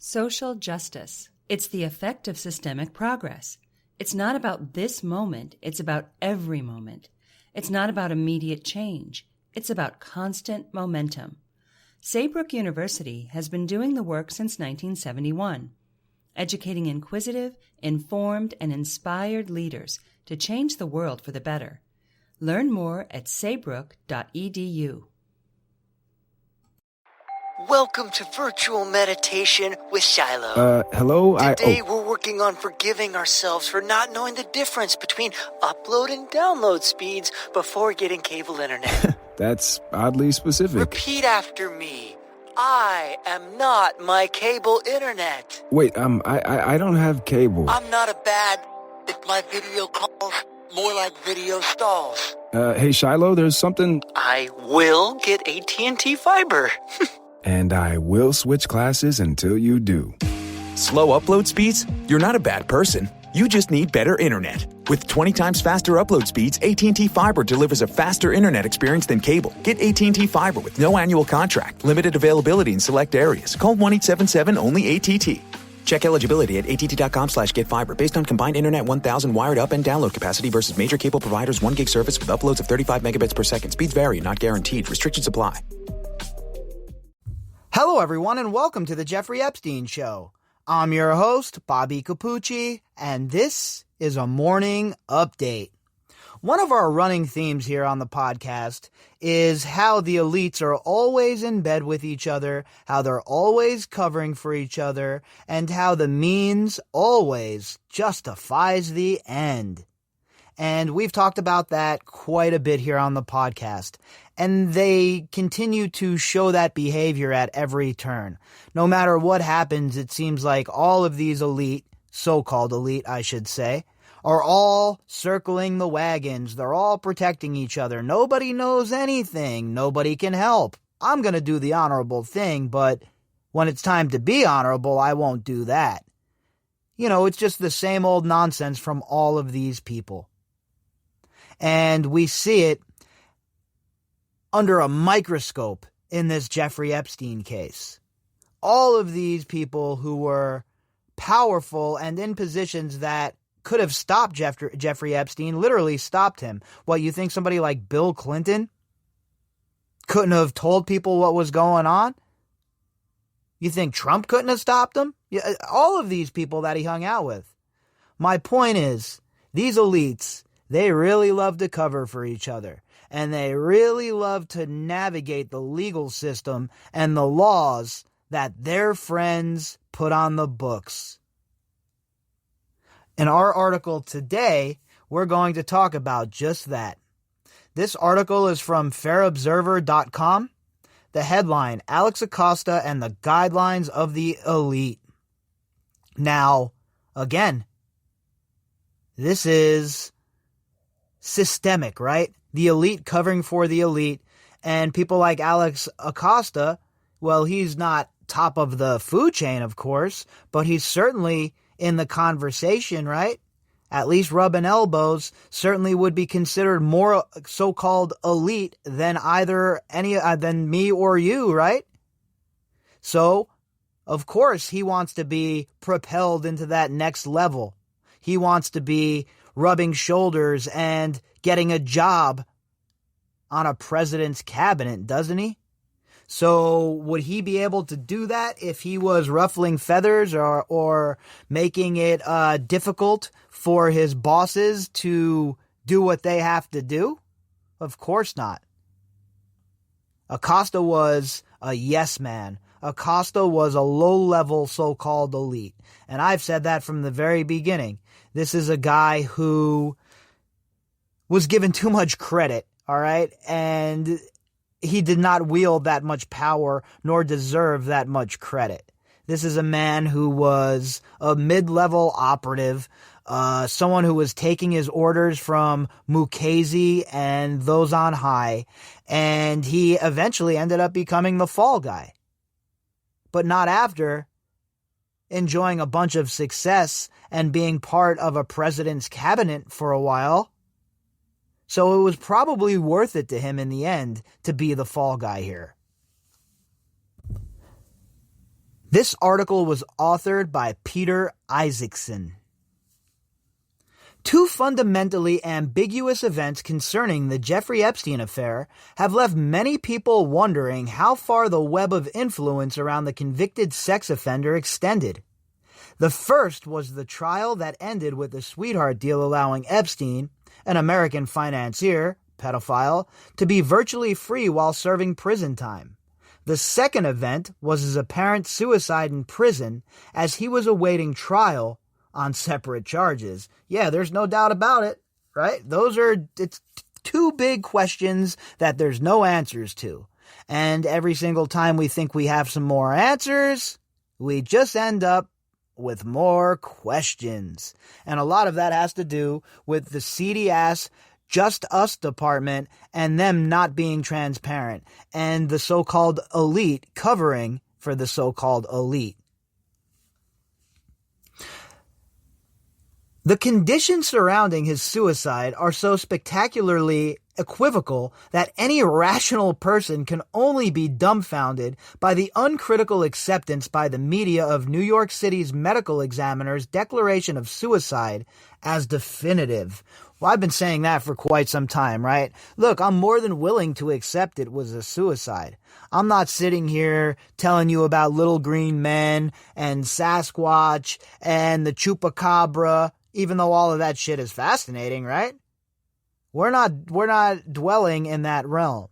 Social justice. It's the effect of systemic progress. It's not about this moment, it's about every moment. It's not about immediate change. It's about constant momentum. Saybrook University has been doing the work since 1971, educating inquisitive, informed, and inspired leaders to change the world for the better. Learn more at saybrook.edu. Welcome to Virtual Meditation with Shiloh. Hello? Today we're working on forgiving ourselves for not knowing the difference between upload and download speeds before getting cable internet. That's oddly specific. Repeat after me. I am not my cable internet. Wait, I don't have cable. I'm not a bad if my video calls, more like video stalls. Hey Shiloh, there's something... I will get AT&T fiber. And I will switch classes until you do. Slow upload speeds? You're not a bad person. You just need better internet. With 20 times faster upload speeds, AT&T Fiber delivers a faster internet experience than cable. Get AT&T Fiber with no annual contract. Limited availability in select areas. Call 1-877-ONLY-ATT. Check eligibility at att.com/getfiber based on combined internet 1000 wired up and download capacity versus major cable providers 1 gig service with uploads of 35 megabits per second. Speeds vary, not guaranteed. Restrictions apply. Hello, everyone, and welcome to the Jeffrey Epstein Show. I'm your host, Bobbycapucci, and this is a morning update. One of our running themes here on the podcast is how the elites are always in bed with each other, how they're always covering for each other, and how the means always justifies the end. And we've talked about that quite a bit here on the podcast. And they continue to show that behavior at every turn. No matter what happens, it seems like all of these elite, so-called elite, I should say, are all circling the wagons. They're all protecting each other. Nobody knows anything. Nobody can help. I'm going to do the honorable thing, but when it's time to be honorable, I won't do that. You know, it's just the same old nonsense from all of these people. And we see it under a microscope in this Jeffrey Epstein case. All of these people who were powerful and in positions that could have stopped Jeffrey Epstein, literally stopped him. What, you think somebody like Bill Clinton couldn't have told people what was going on? You think Trump couldn't have stopped him? Yeah, all of these people that he hung out with. My point is, these elites, they really love to cover for each other. And they really love to navigate the legal system and the laws that their friends put on the books. In our article today, we're going to talk about just that. This article is from fairobserver.com. The headline, Alex Acosta and the Guidelines of the Elite. Now, again, this is systemic, right? The elite covering for the elite, and people like Alex Acosta, well, he's not top of the food chain, of course, but he's certainly in the conversation, right? At least rubbing elbows, certainly would be considered more so-called elite than than me or you, right? So, of course, he wants to be propelled into that next level. He wants to be rubbing shoulders and getting a job on a president's cabinet, doesn't he? So would he be able to do that if he was ruffling feathers or making it difficult for his bosses to do what they have to do? Of course not. Acosta was a yes man. Acosta was a low-level so-called elite. And I've said that from the very beginning. This is a guy who was given too much credit, all right? And he did not wield that much power nor deserve that much credit. This is a man who was a mid-level operative, someone who was taking his orders from Mukasey and those on high, and he eventually ended up becoming the fall guy. But not after enjoying a bunch of success and being part of a president's cabinet for a while. So it was probably worth it to him in the end to be the fall guy here. This article was authored by Peter Isaacson. Two fundamentally ambiguous events concerning the Jeffrey Epstein affair have left many people wondering how far the web of influence around the convicted sex offender extended. The first was the trial that ended with a sweetheart deal allowing Epstein, an American financier, pedophile, to be virtually free while serving prison time. The second event was his apparent suicide in prison as he was awaiting trial on separate charges. Yeah, there's no doubt about it, right? It's two big questions that there's no answers to. And every single time we think we have some more answers, we just end up with more questions. And a lot of that has to do with the seedy ass Just Us department and them not being transparent and the so-called elite covering for the so-called elite. The conditions surrounding his suicide are so spectacularly equivocal that any rational person can only be dumbfounded by the uncritical acceptance by the media of New York City's medical examiner's declaration of suicide as definitive. Well, I've been saying that for quite some time, right? Look, I'm more than willing to accept it was a suicide. I'm not sitting here telling you about little green men and Sasquatch and the chupacabra, even though all of that shit is fascinating, right? We're not dwelling in that realm.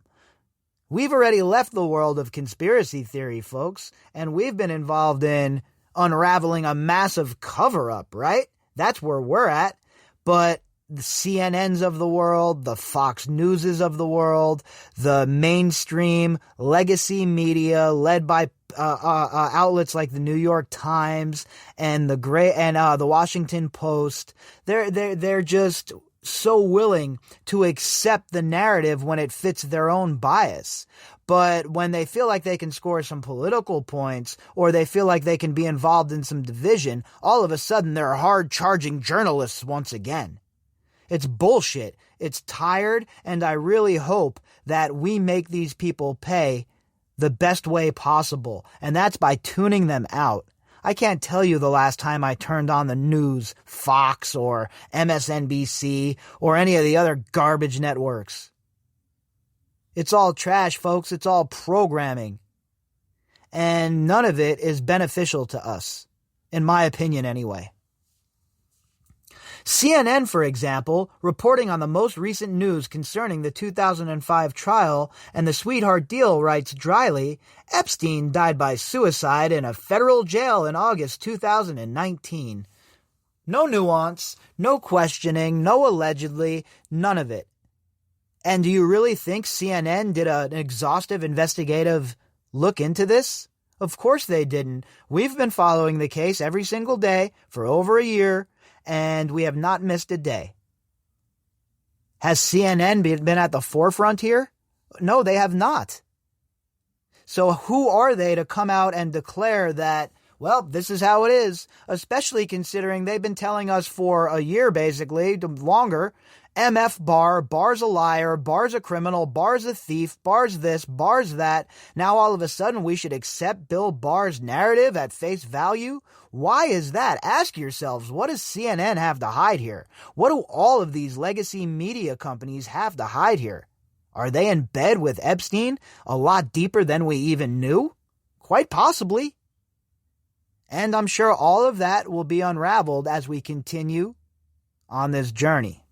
We've already left the world of conspiracy theory, folks, and we've been involved in unraveling a massive cover-up, right? That's where we're at. But the CNNs of the world, the Fox Newses of the world, the mainstream legacy media led by outlets like the New York Times and the Washington Post, they're just so willing to accept the narrative when it fits their own bias. But when they feel like they can score some political points or they feel like they can be involved in some division, all of a sudden they're hard-charging journalists once again. It's bullshit. It's tired, and I really hope that we make these people pay the best way possible, and that's by tuning them out. I can't tell you the last time I turned on the news, Fox or MSNBC or any of the other garbage networks. It's all trash, folks. It's all programming. And none of it is beneficial to us, in my opinion anyway. CNN, for example, reporting on the most recent news concerning the 2005 trial and the sweetheart deal, writes dryly, Epstein died by suicide in a federal jail in August 2019. No nuance, no questioning, no allegedly, none of it. And do you really think CNN did an exhaustive investigative look into this? Of course they didn't. We've been following the case every single day for over a year, and we have not missed a day. Has CNN been at the forefront here? No, they have not. So who are they to come out and declare that, well, this is how it is, especially considering they've been telling us for a year, basically, longer, MF Barr, Barr's a liar, Barr's a criminal, Barr's a thief, Barr's this, Barr's that. Now all of a sudden we should accept Bill Barr's narrative at face value? Why is that? Ask yourselves, what does CNN have to hide here? What do all of these legacy media companies have to hide here? Are they in bed with Epstein a lot deeper than we even knew? Quite possibly. And I'm sure all of that will be unraveled as we continue on this journey.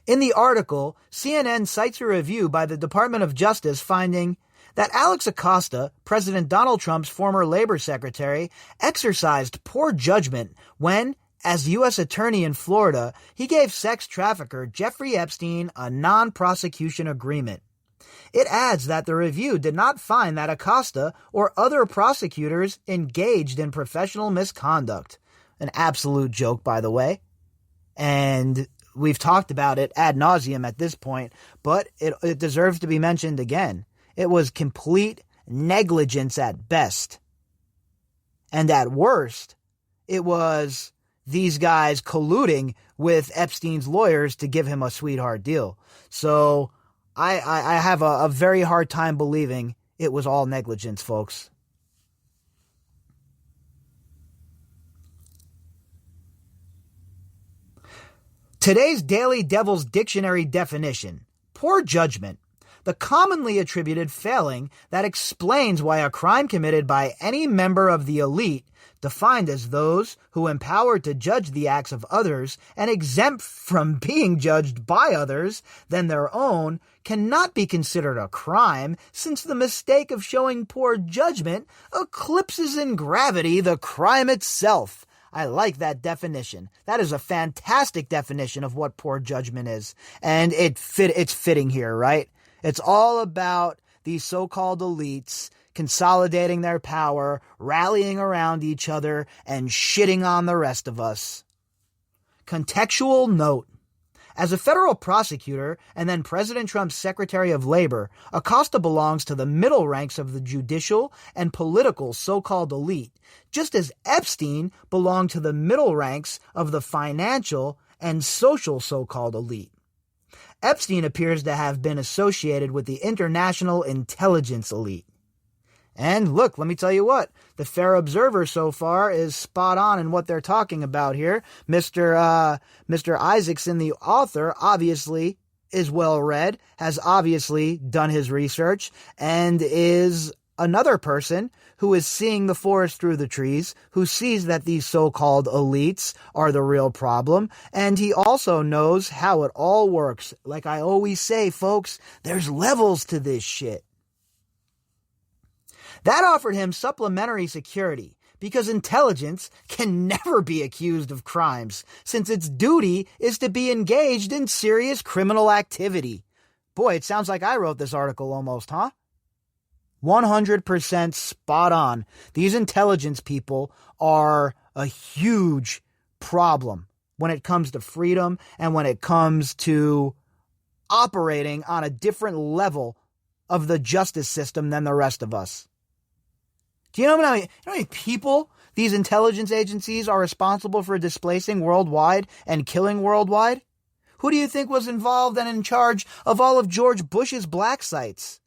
In the article, CNN cites a review by the Department of Justice finding that Alex Acosta, President Donald Trump's former labor secretary, exercised poor judgment when, as U.S. Attorney in Florida, he gave sex trafficker Jeffrey Epstein a non-prosecution agreement. It adds that the review did not find that Acosta or other prosecutors engaged in professional misconduct. An absolute joke, by the way. And we've talked about it ad nauseum at this point, but it deserves to be mentioned again. It was complete negligence at best. And at worst, it was these guys colluding with Epstein's lawyers to give him a sweetheart deal. So I have a very hard time believing it was all negligence, folks. Today's Daily Devil's Dictionary definition: poor judgment, the commonly attributed failing that explains why a crime committed by any member of the elite, defined as those who empowered to judge the acts of others and exempt from being judged by others than their own, cannot be considered a crime, since the mistake of showing poor judgment eclipses in gravity the crime itself. I like that definition. That is a fantastic definition of what poor judgment is. And it's fitting here, right? It's all about these so-called elites consolidating their power, rallying around each other, and shitting on the rest of us. Contextual note: as a federal prosecutor and then President Trump's Secretary of Labor, Acosta belongs to the middle ranks of the judicial and political so-called elite, just as Epstein belonged to the middle ranks of the financial and social so-called elite. Epstein appears to have been associated with the international intelligence elite. And look, let me tell you what, the Fair Observer so far is spot on in what they're talking about here. Mr. Isaacson, the author, obviously is well read, has obviously done his research, and is another person who is seeing the forest through the trees, who sees that these so-called elites are the real problem, and he also knows how it all works. Like I always say, folks, there's levels to this shit. That offered him supplementary security, because intelligence can never be accused of crimes, since its duty is to be engaged in serious criminal activity. Boy, it sounds like I wrote this article almost, huh? 100% spot on. These intelligence people are a huge problem when it comes to freedom and when it comes to operating on a different level of the justice system than the rest of us. Do you know how many people these intelligence agencies are responsible for displacing worldwide and killing worldwide? Who do you think was involved and in charge of all of George Bush's black sites?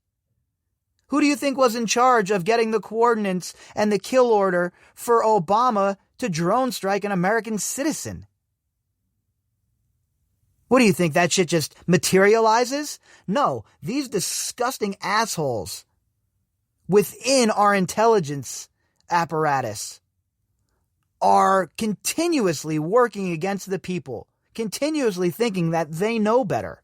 Who do you think was in charge of getting the coordinates and the kill order for Obama to drone strike an American citizen? What do you think, that shit just materializes? No, these disgusting assholes within our intelligence apparatus are continuously working against the people, continuously thinking that they know better.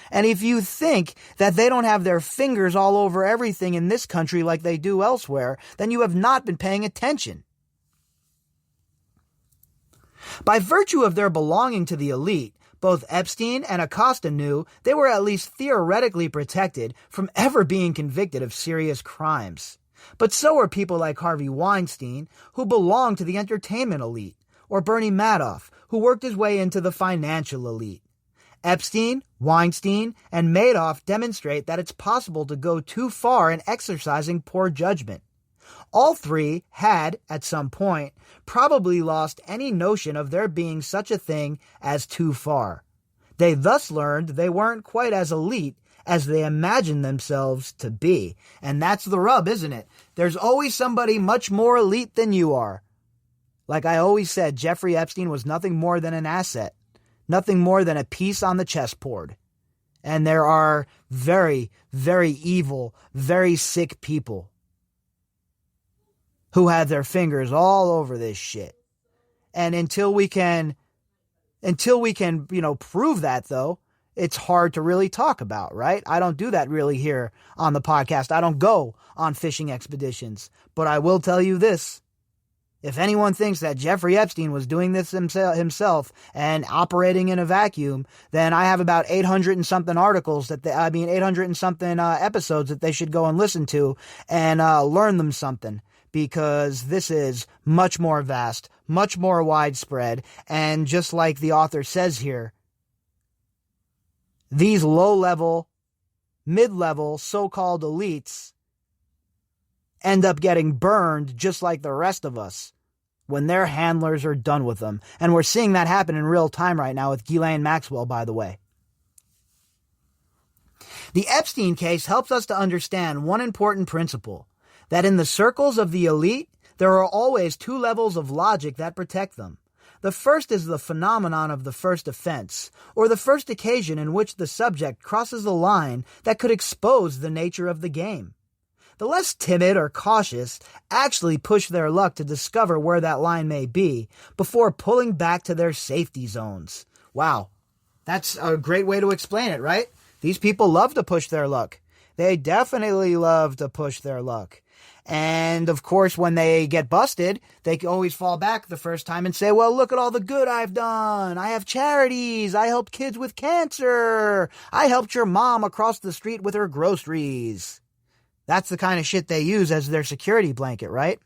And if you think that they don't have their fingers all over everything in this country like they do elsewhere, then you have not been paying attention. By virtue of their belonging to the elite, both Epstein and Acosta knew they were at least theoretically protected from ever being convicted of serious crimes. But so are people like Harvey Weinstein, who belonged to the entertainment elite, or Bernie Madoff, who worked his way into the financial elite. Epstein, Weinstein, and Madoff demonstrate that it's possible to go too far in exercising poor judgment. All three had, at some point, probably lost any notion of there being such a thing as too far. They thus learned they weren't quite as elite as they imagined themselves to be. And that's the rub, isn't it? There's always somebody much more elite than you are. Like I always said, Jeffrey Epstein was nothing more than an asset, nothing more than a piece on the chessboard. And there are very, very evil, very sick people who have their fingers all over this shit. And until we can, prove that, though, it's hard to really talk about, right? I don't do that really here on the podcast. I don't go on fishing expeditions. But I will tell you this. If anyone thinks that Jeffrey Epstein was doing this himself and operating in a vacuum, then I have about 800 and something articles 800 and something episodes that they should go and listen to and learn them something. Because this is much more vast, much more widespread, and just like the author says here, these low-level, mid-level, so-called elites end up getting burned just like the rest of us when their handlers are done with them. And we're seeing that happen in real time right now with Ghislaine Maxwell, by the way. The Epstein case helps us to understand one important principle: that in the circles of the elite, there are always two levels of logic that protect them. The first is the phenomenon of the first offense, or the first occasion in which the subject crosses a line that could expose the nature of the game. The less timid or cautious actually push their luck to discover where that line may be before pulling back to their safety zones. Wow, that's a great way to explain it, right? These people love to push their luck. They definitely love to push their luck. And of course, when they get busted, they can always fall back the first time and say, well, look at all the good I've done. I have charities. I helped kids with cancer. I helped your mom across the street with her groceries. That's the kind of shit they use as their security blanket, right?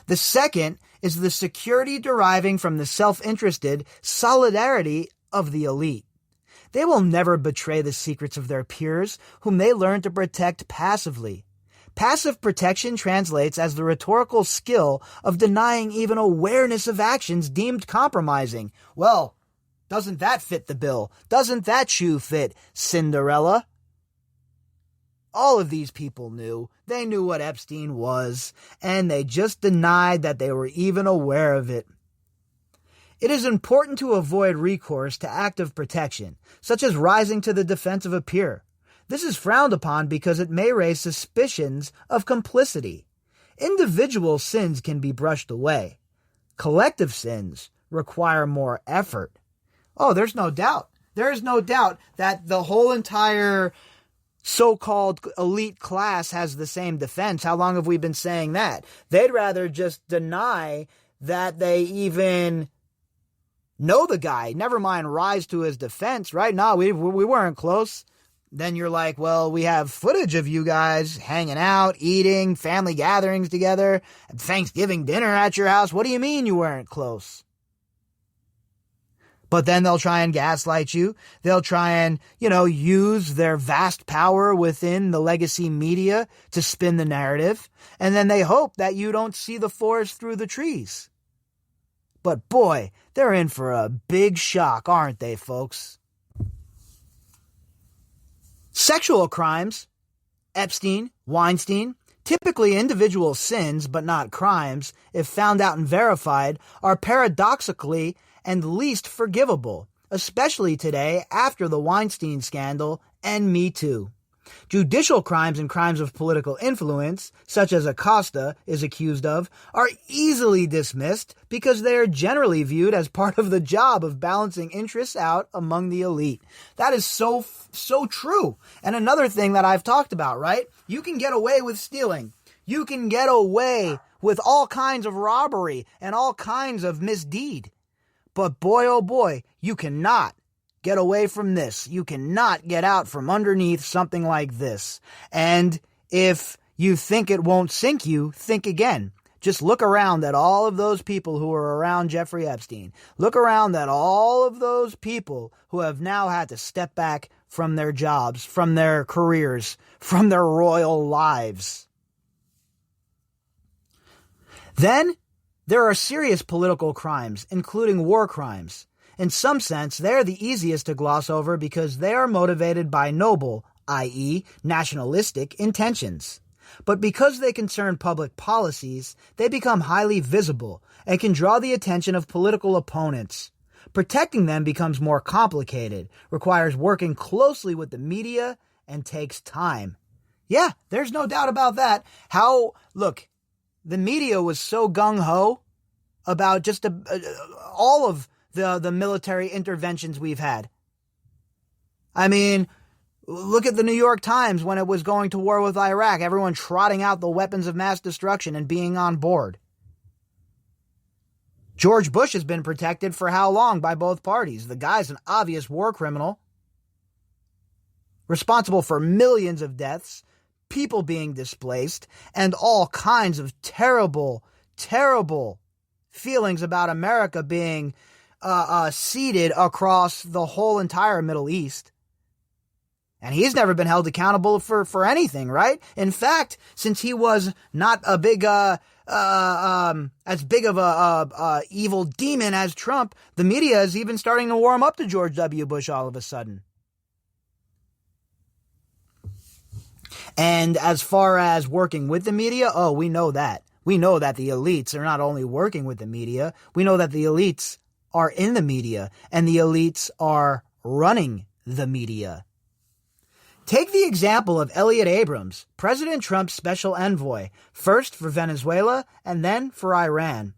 The second is the security deriving from the self-interested solidarity of the elite. They will never betray the secrets of their peers, whom they learn to protect passively. Passive protection translates as the rhetorical skill of denying even awareness of actions deemed compromising. Well, doesn't that fit the bill? Doesn't that shoe fit, Cinderella? All of these people knew. They knew what Epstein was, and they just denied that they were even aware of it. It is important to avoid recourse to active protection, such as rising to the defense of a peer. This is frowned upon because it may raise suspicions of complicity. Individual sins can be brushed away. Collective sins require more effort. Oh, there's no doubt. There is no doubt that the whole entire so-called elite class has the same defense. How long have we been saying that? They'd rather just deny that they even know the guy. Never mind rise to his defense, right? No, we weren't close. Then you're like, well, we have footage of you guys hanging out, eating, family gatherings together, Thanksgiving dinner at your house. What do you mean you weren't close? But then they'll try and gaslight you. They'll try and, use their vast power within the legacy media to spin the narrative. And then they hope that you don't see the forest through the trees. But boy, they're in for a big shock, aren't they, folks? Sexual crimes, Epstein, Weinstein, typically individual sins but not crimes, if found out and verified, are paradoxically and least forgivable, especially today after the Weinstein scandal and Me Too. Judicial crimes and crimes of political influence, such as Acosta is accused of, are easily dismissed because they are generally viewed as part of the job of balancing interests out among the elite. That is so true. And another thing that I've talked about, right? You can get away with stealing. You can get away with all kinds of robbery and all kinds of misdeed. But boy, oh boy, you cannot get away from this. You cannot get out from underneath something like this. And if you think it won't sink you, think again. Just look around at all of those people who were around Jeffrey Epstein. Look around at all of those people who have now had to step back from their jobs, from their careers, from their royal lives. Then there are serious political crimes, including war crimes. In some sense, they are the easiest to gloss over because they are motivated by noble, i.e., nationalistic, intentions. But because they concern public policies, they become highly visible and can draw the attention of political opponents. Protecting them becomes more complicated, requires working closely with the media, and takes time. Yeah, there's no doubt about that. Look, the media was so gung-ho about just all of the military interventions we've had. I mean, look at the New York Times when it was going to war with Iraq, everyone trotting out the weapons of mass destruction and being on board. George Bush has been protected for how long by both parties? The guy's an obvious war criminal, responsible for millions of deaths, people being displaced, and all kinds of terrible, terrible feelings about America being seeded across the whole entire Middle East. And he's never been held accountable for anything, right? In fact, since he was not a big, as big of a evil demon as Trump, the media is even starting to warm up to George W. Bush all of a sudden. And as far as working with the media, we know that. We know that the elites are not only working with the media, we know that the elites are in the media, and the elites are running the media. Take the example of Elliot Abrams, President Trump's special envoy, first for Venezuela and then for Iran.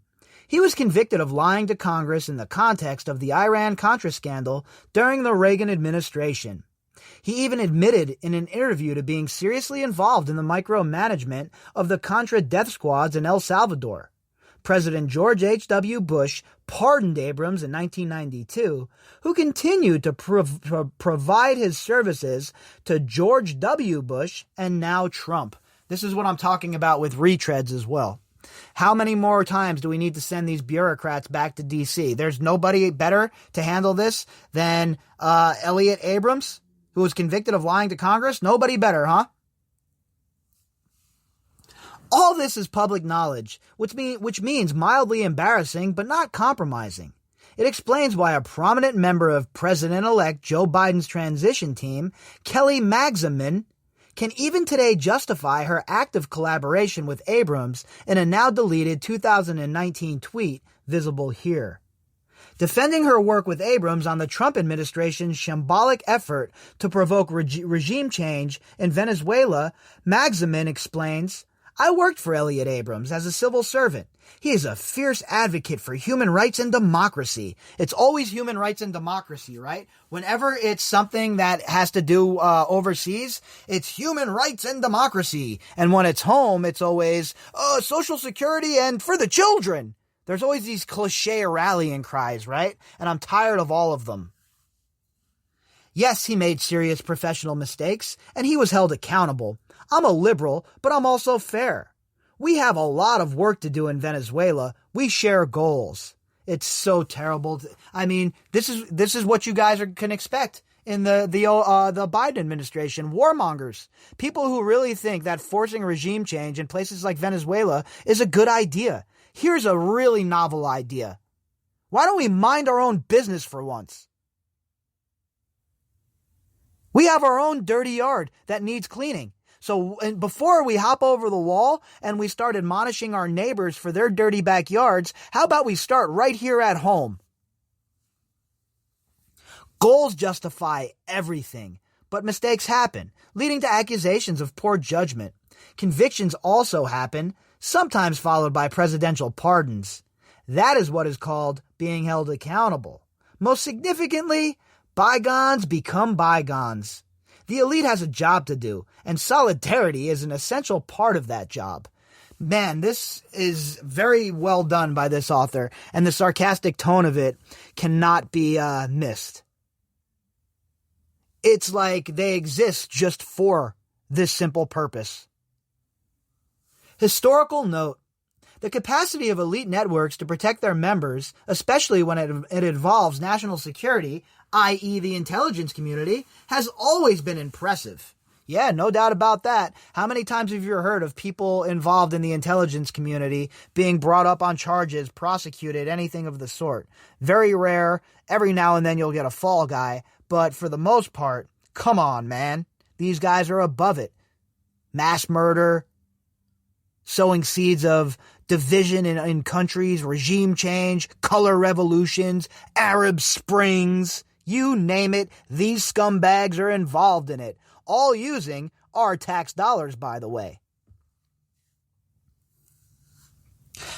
He was convicted of lying to Congress in the context of the Iran-Contra scandal during the Reagan administration. He even admitted in an interview to being seriously involved in the micromanagement of the Contra death squads in El Salvador. President George H.W. Bush pardoned Abrams in 1992, who continued to provide his services to George W. Bush and now Trump. This is what I'm talking about with retreads as well. How many more times do we need to send these bureaucrats back to D.C.? There's nobody better to handle this than Elliot Abrams, who was convicted of lying to Congress? Nobody better, huh? All this is public knowledge, which means mildly embarrassing but not compromising. It explains why a prominent member of President-elect Joe Biden's transition team, Kelly Magsamen, can even today justify her active collaboration with Abrams in a now-deleted 2019 tweet visible here. Defending her work with Abrams on the Trump administration's shambolic effort to provoke regime change in Venezuela, Magsamen explains, "I worked for Elliot Abrams as a civil servant. He is a fierce advocate for human rights and democracy." It's always human rights and democracy, right? Whenever it's something that has to do overseas, it's human rights and democracy. And when it's home, it's always Social Security and for the children. There's always these cliche rallying cries, right? And I'm tired of all of them. Yes, he made serious professional mistakes, and he was held accountable. I'm a liberal, but I'm also fair. We have a lot of work to do in Venezuela. We share goals. It's so terrible. I mean, this is what you guys can expect in the Biden administration. Warmongers. People who really think that forcing regime change in places like Venezuela is a good idea. Here's a really novel idea. Why don't we mind our own business for once? We have our own dirty yard that needs cleaning. So before we hop over the wall and we start admonishing our neighbors for their dirty backyards, how about we start right here at home? Goals justify everything, but mistakes happen, leading to accusations of poor judgment. Convictions also happen, sometimes followed by presidential pardons. That is what is called being held accountable. Most significantly, bygones become bygones. The elite has a job to do, and solidarity is an essential part of that job. Man, this is very well done by this author, and the sarcastic tone of it cannot be missed. It's like they exist just for this simple purpose. Historical note. The capacity of elite networks to protect their members, especially when it involves national security, i.e. the intelligence community, has always been impressive. Yeah, no doubt about that. How many times have you heard of people involved in the intelligence community being brought up on charges, prosecuted, anything of the sort? Very rare. Every now and then you'll get a fall guy. But for the most part, come on, man. These guys are above it. Mass murder, sowing seeds of division in countries, regime change, color revolutions, Arab Springs, you name it, these scumbags are involved in it, all using our tax dollars, by the way.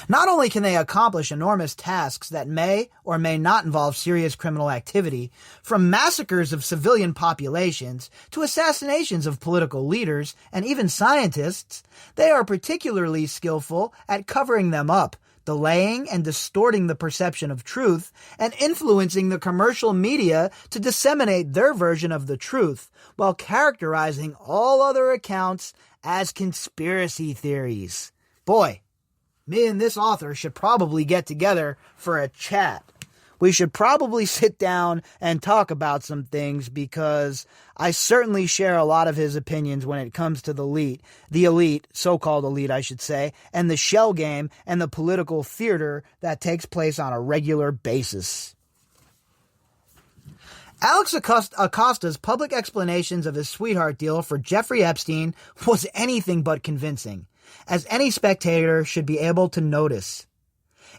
Not only can they accomplish enormous tasks that may or may not involve serious criminal activity, from massacres of civilian populations to assassinations of political leaders and even scientists, they are particularly skillful at covering them up, delaying and distorting the perception of truth, and influencing the commercial media to disseminate their version of the truth, while characterizing all other accounts as conspiracy theories. Boy, me and this author should probably get together for a chat. We should probably sit down and talk about some things, because I certainly share a lot of his opinions when it comes to the elite, so-called elite, I should say, and the shell game and the political theater that takes place on a regular basis. Alex Acosta's public explanations of his sweetheart deal for Jeffrey Epstein was anything but convincing. as any spectator should be able to notice.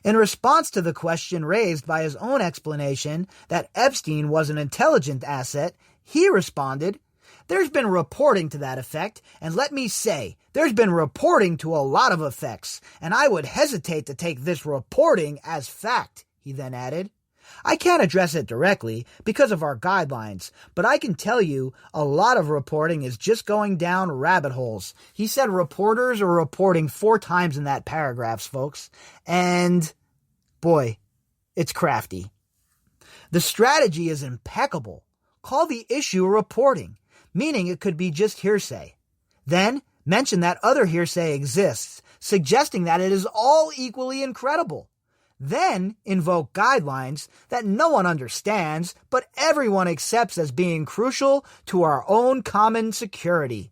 In response to the question raised by his own explanation that Epstein was an intelligent asset, he responded, "There's been reporting to that effect, and let me say, there's been reporting to a lot of effects, and I would hesitate to take this reporting as fact," he then added. "I can't address it directly because of our guidelines, but I can tell you a lot of reporting is just going down rabbit holes." He said reporters are reporting 4 times in that paragraph, folks. And, boy, it's crafty. The strategy is impeccable. Call the issue reporting, meaning it could be just hearsay. Then mention that other hearsay exists, suggesting that it is all equally incredible. Then invoke guidelines that no one understands, but everyone accepts as being crucial to our own common security.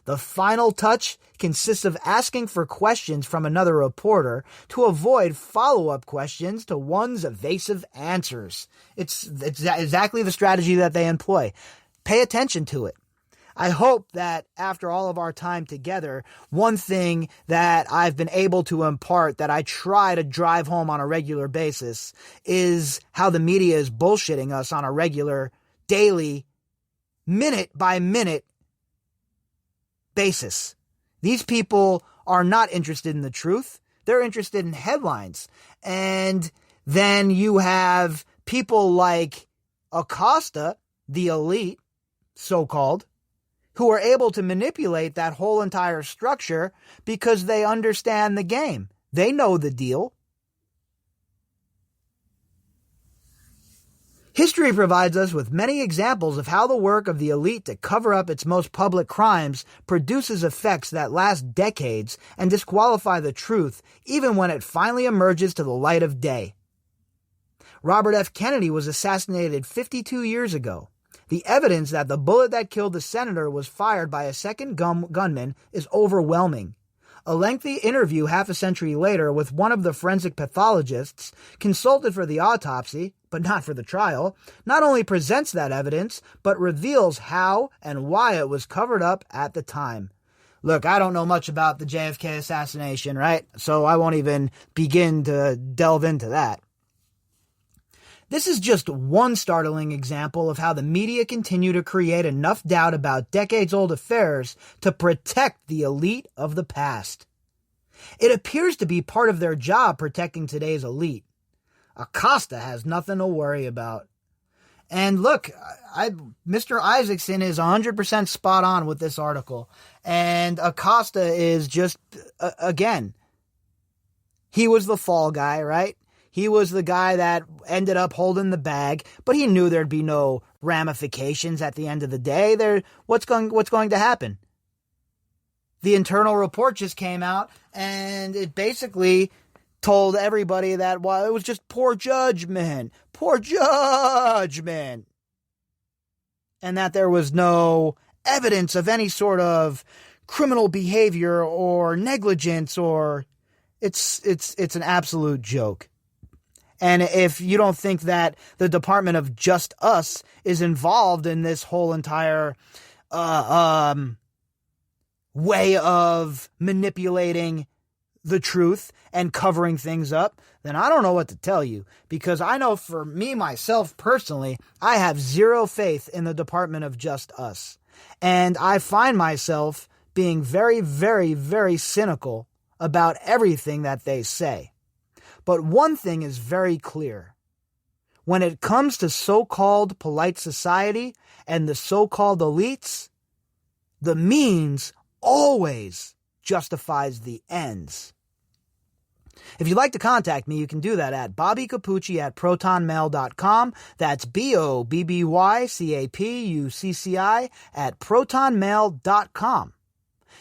The final touch consists of asking for questions from another reporter to avoid follow-up questions to one's evasive answers. It's exactly the strategy that they employ. Pay attention to it. I hope that after all of our time together, one thing that I've been able to impart that I try to drive home on a regular basis is how the media is bullshitting us on a regular, daily, minute-by-minute basis. These people are not interested in the truth. They're interested in headlines. And then you have people like Acosta, the elite, so-called, who are able to manipulate that whole entire structure because they understand the game. They know the deal. History provides us with many examples of how the work of the elite to cover up its most public crimes produces effects that last decades and disqualify the truth even when it finally emerges to the light of day. Robert F. Kennedy was assassinated 52 years ago. The evidence that the bullet that killed the senator was fired by a second gunman is overwhelming. A lengthy interview half a century later with one of the forensic pathologists consulted for the autopsy, but not for the trial, not only presents that evidence, but reveals how and why it was covered up at the time. Look, I don't know much about the JFK assassination, right? So I won't even begin to delve into that. This is just one startling example of how the media continue to create enough doubt about decades-old affairs to protect the elite of the past. It appears to be part of their job protecting today's elite. Acosta has nothing to worry about. And look, Mr. Isaacson is 100% spot on with this article. And Acosta is just, again, he was the fall guy, right? He was the guy that ended up holding the bag, but he knew there'd be no ramifications at the end of the day. What's going to happen? The internal report just came out, and it basically told everybody that, well, it was just poor judgment, and that there was no evidence of any sort of criminal behavior or negligence, or it's an absolute joke. And if you don't think that the Department of Just Us is involved in this whole entire way of manipulating the truth and covering things up, then I don't know what to tell you. Because I know for me, myself, personally, I have zero faith in the Department of Just Us. And I find myself being very, very, very cynical about everything that they say. But one thing is very clear. When it comes to so-called polite society and the so-called elites, the means always justifies the ends. If you'd like to contact me, you can do that at bobbycapucci@protonmail.com. That's BOBBYCAPUCCI @protonmail.com.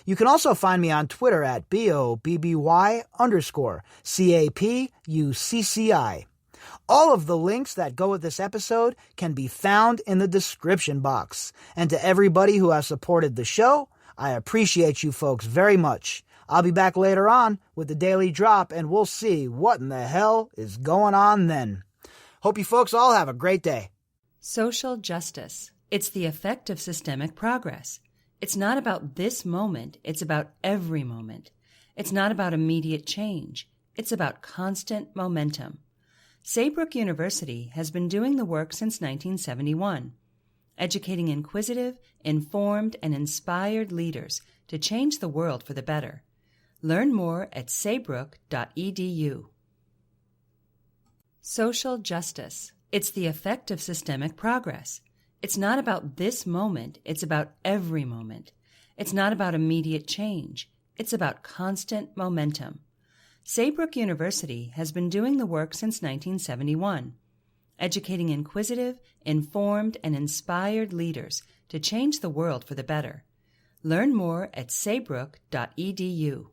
You can also find me on Twitter at BOBBY_CAPUCCI. All of the links that go with this episode can be found in the description box. And to everybody who has supported the show, I appreciate you folks very much. I'll be back later on with the Daily Drop, and we'll see what in the hell is going on then. Hope you folks all have a great day. Social justice. It's the effect of systemic progress. It's not about this moment, it's about every moment. It's not about immediate change. It's about constant momentum. Saybrook University has been doing the work since 1971, educating inquisitive, informed, and inspired leaders to change the world for the better. Learn more at saybrook.edu. Social justice. It's the effect of systemic progress. It's not about this moment, it's about every moment. It's not about immediate change. It's about constant momentum. Saybrook University has been doing the work since 1971, educating inquisitive, informed, and inspired leaders to change the world for the better. Learn more at saybrook.edu.